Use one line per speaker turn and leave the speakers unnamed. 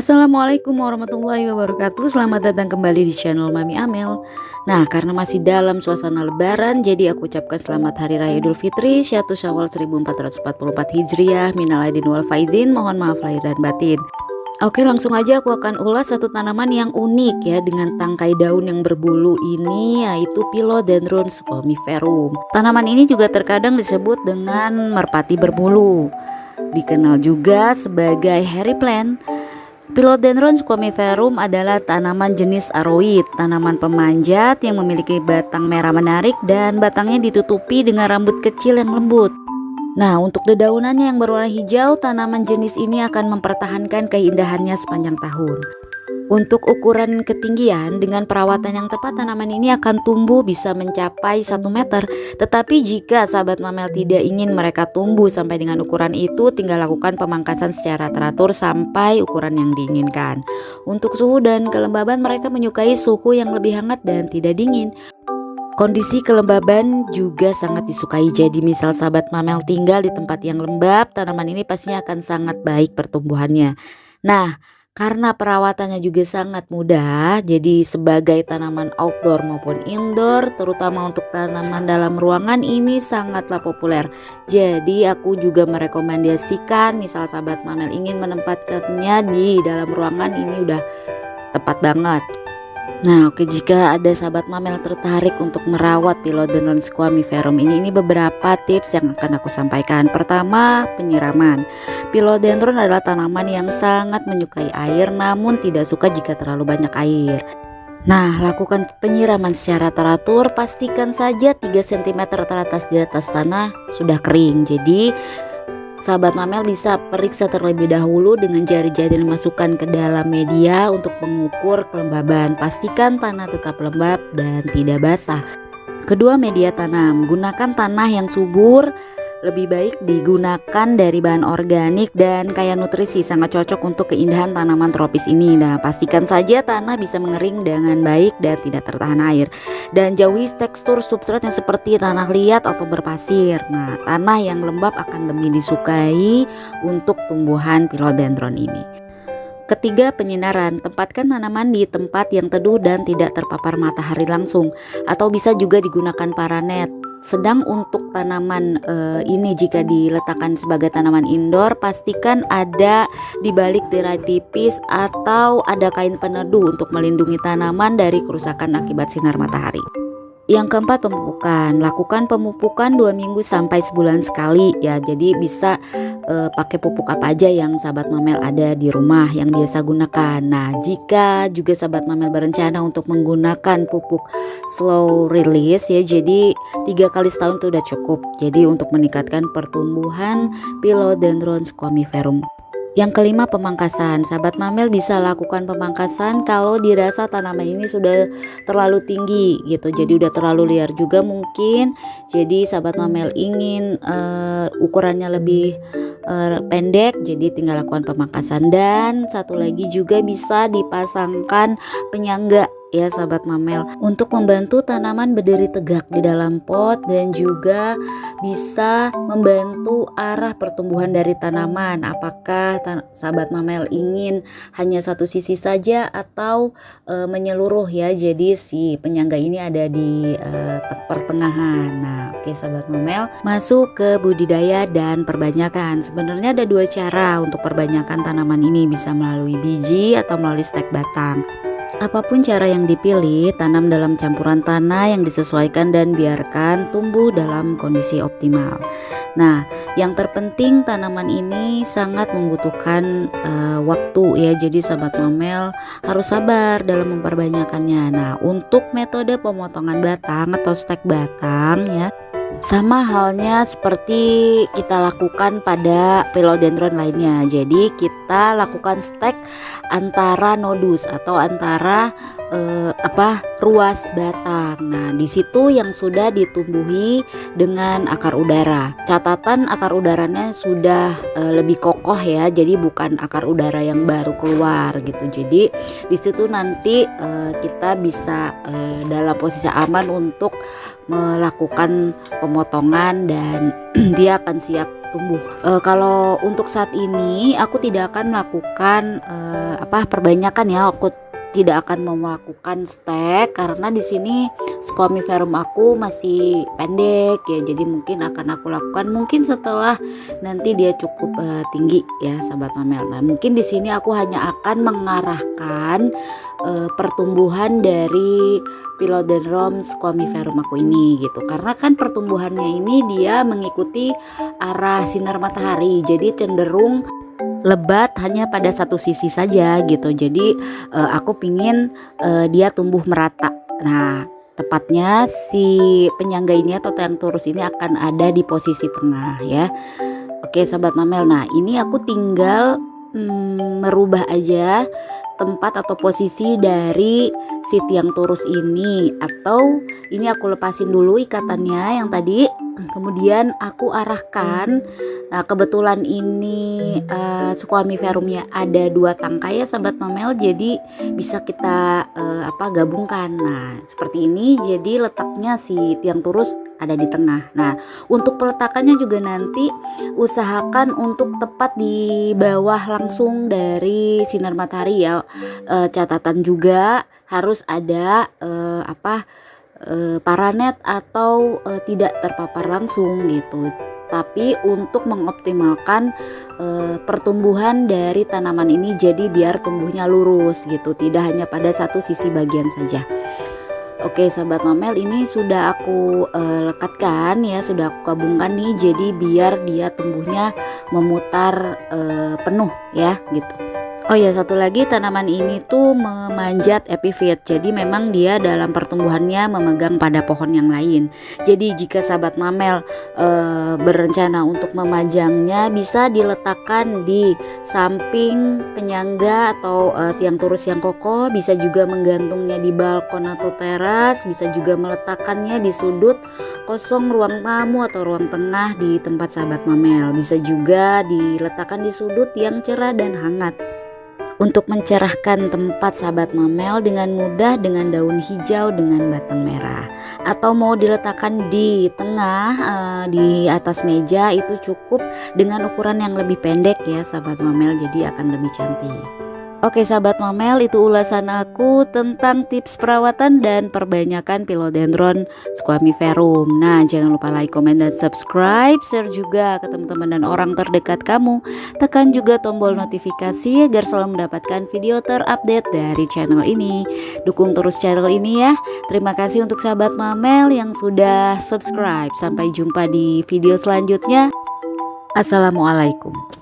Assalamualaikum warahmatullahi wabarakatuh. Selamat datang kembali di channel Mami Amel. Nah, karena masih dalam suasana lebaran, jadi aku ucapkan selamat Hari Raya Idul Fitri 1 Syawal 1444 Hijriah. Minal aidin wal faizin. Mohon maaf lahir dan batin. Oke, langsung aja aku akan ulas satu tanaman yang unik ya, dengan tangkai daun yang berbulu ini, yaitu Philodendron scomiferum. Tanaman ini juga terkadang disebut dengan merpati berbulu. Dikenal juga sebagai hairy plant. Philodendron scomiferum adalah tanaman jenis aroid, tanaman pemanjat yang memiliki batang merah menarik dan batangnya ditutupi dengan rambut kecil yang lembut. Nah, untuk dedaunannya yang berwarna hijau, tanaman jenis ini akan mempertahankan keindahannya sepanjang tahun. Untuk ukuran ketinggian, dengan perawatan yang tepat tanaman ini akan tumbuh bisa mencapai 1 meter. Tetapi jika sahabat mamel tidak ingin mereka tumbuh sampai dengan ukuran itu, tinggal lakukan pemangkasan secara teratur sampai ukuran yang diinginkan. Untuk suhu dan kelembaban, mereka menyukai suhu yang lebih hangat dan tidak dingin. Kondisi kelembaban juga sangat disukai. Jadi misal sahabat mamel tinggal di tempat yang lembab, tanaman ini pastinya akan sangat baik pertumbuhannya. Nah, karena perawatannya juga sangat mudah, jadi sebagai tanaman outdoor maupun indoor, terutama untuk tanaman dalam ruangan ini sangatlah populer. Jadi aku juga merekomendasikan misal sahabat mamel ingin menempatkannya di dalam ruangan, ini udah tepat banget. Nah, oke, jika ada sahabat mamel tertarik untuk merawat Philodendron scomiferum ini beberapa tips yang akan aku sampaikan. Pertama, penyiraman. Philodendron adalah tanaman yang sangat menyukai air namun tidak suka jika terlalu banyak air. Nah, lakukan penyiraman secara teratur, pastikan saja 3 cm teratas di atas tanah sudah kering. Jadi sahabat mamel bisa periksa terlebih dahulu dengan jari-jari yang dimasukkan ke dalam media untuk mengukur kelembaban. Pastikan tanah tetap lembab dan tidak basah. Kedua, media tanam. Gunakan tanah yang subur. Lebih baik digunakan dari bahan organik dan kaya nutrisi, sangat cocok untuk keindahan tanaman tropis ini. Nah, pastikan saja tanah bisa mengering dengan baik dan tidak tertahan air. Dan jauhi tekstur substrat yang seperti tanah liat atau berpasir. Nah, tanah yang lembab akan lebih disukai untuk tumbuhan Philodendron ini. Ketiga, penyinaran. Tempatkan tanaman di tempat yang teduh dan tidak terpapar matahari langsung, atau bisa juga digunakan paranet. Sedang untuk tanaman ini jika diletakkan sebagai tanaman indoor, pastikan ada di balik tirai tipis atau ada kain peneduh untuk melindungi tanaman dari kerusakan akibat sinar matahari. Yang keempat, pemupukan. Lakukan pemupukan 2 minggu sampai sebulan sekali ya. Jadi bisa pakai pupuk apa aja yang sahabat mamel ada di rumah yang biasa gunakan. Nah, jika juga sahabat mamel berencana untuk menggunakan pupuk slow release ya, jadi 3 kali setahun itu udah cukup. Jadi untuk meningkatkan pertumbuhan Philodendron scomiferum. Yang kelima, pemangkasan. Sahabat mamel bisa lakukan pemangkasan kalau dirasa tanaman ini sudah terlalu tinggi gitu, jadi udah terlalu liar juga mungkin. Jadi sahabat mamel ingin ukurannya lebih pendek, jadi tinggal lakukan pemangkasan. Dan satu lagi juga bisa dipasangkan penyangga ya sahabat mamel, untuk membantu tanaman berdiri tegak di dalam pot dan juga bisa membantu arah pertumbuhan dari tanaman. Apakah sahabat mamel ingin hanya satu sisi saja atau menyeluruh ya, jadi si penyangga ini ada di pertengahan. Nah, oke sahabat mamel, masuk ke budidaya dan perbanyakan. Sebenarnya ada 2 cara untuk perbanyakan tanaman ini, bisa melalui biji atau melalui stek batang. Apapun cara yang dipilih, tanam dalam campuran tanah yang disesuaikan dan biarkan tumbuh dalam kondisi optimal. Nah, yang terpenting tanaman ini sangat membutuhkan waktu ya. Jadi sahabat mamel harus sabar dalam memperbanyakannya. Nah, untuk metode pemotongan batang atau stek batang ya, sama halnya seperti kita lakukan pada Philodendron lainnya. Jadi kita lakukan stek antara nodus atau antara ruas batang. Nah, di situ yang sudah ditumbuhi dengan akar udara. Catatan akar udaranya sudah lebih kokoh ya. Jadi bukan akar udara yang baru keluar gitu. Jadi di situ nanti kita bisa dalam posisi aman untuk melakukan pemotongan dan dia akan siap tumbuh. Kalau untuk saat ini aku tidak akan melakukan perbanyakan ya. Aku tidak akan melakukan stek karena di sini squamiferum aku masih pendek ya. Jadi mungkin akan aku lakukan mungkin setelah nanti dia cukup tinggi ya, sahabat mamel. Nah, mungkin di sini aku hanya akan mengarahkan pertumbuhan dari Philodendron squamiferum aku ini gitu. Karena kan pertumbuhannya ini dia mengikuti arah sinar matahari. Jadi cenderung lebat hanya pada satu sisi saja gitu. Jadi aku pingin dia tumbuh merata. Nah, tepatnya si penyangga ini atau tiang turus ini akan ada di posisi tengah ya. Oke sahabat mamel, nah ini aku tinggal merubah aja tempat atau posisi dari si tiang turus ini, atau ini aku lepasin dulu ikatannya yang tadi, kemudian aku arahkan. Nah kebetulan ini squamiferumnya ada 2 tangkai ya sahabat mamel, jadi bisa kita gabungkan. Nah seperti ini, jadi letaknya si tiang turus ada di tengah. Nah untuk peletakannya juga nanti usahakan untuk tepat di bawah langsung dari sinar matahari ya. Catatan juga harus ada paranet atau tidak terpapar langsung gitu. Tapi untuk mengoptimalkan pertumbuhan dari tanaman ini, jadi biar tumbuhnya lurus gitu, tidak hanya pada satu sisi bagian saja. Oke sahabat mamel, ini sudah aku lekatkan ya, sudah aku gabungkan nih, jadi biar dia tumbuhnya memutar penuh ya gitu. Oh ya, satu lagi, tanaman ini tuh memanjat epifit. Jadi memang dia dalam pertumbuhannya memegang pada pohon yang lain. Jadi jika sahabat mamel berencana untuk memajangnya, bisa diletakkan di samping penyangga atau tiang turus yang kokoh. Bisa juga menggantungnya di balkon atau teras. Bisa juga meletakkannya di sudut kosong ruang tamu atau ruang tengah di tempat sahabat mamel. Bisa juga diletakkan di sudut yang cerah dan hangat untuk mencerahkan tempat sahabat mamel dengan mudah dengan daun hijau dengan batang merah. Atau mau diletakkan di tengah di atas meja, itu cukup dengan ukuran yang lebih pendek ya sahabat mamel, jadi akan lebih cantik. Oke sahabat mamel, itu ulasan aku tentang tips perawatan dan perbanyakan Philodendron squamiferum. Nah jangan lupa like, komen, dan subscribe, share juga ke teman-teman dan orang terdekat kamu. Tekan juga tombol notifikasi agar selalu mendapatkan video terupdate dari channel ini. Dukung terus channel ini ya. Terima kasih untuk sahabat mamel yang sudah subscribe. Sampai jumpa di video selanjutnya. Assalamualaikum.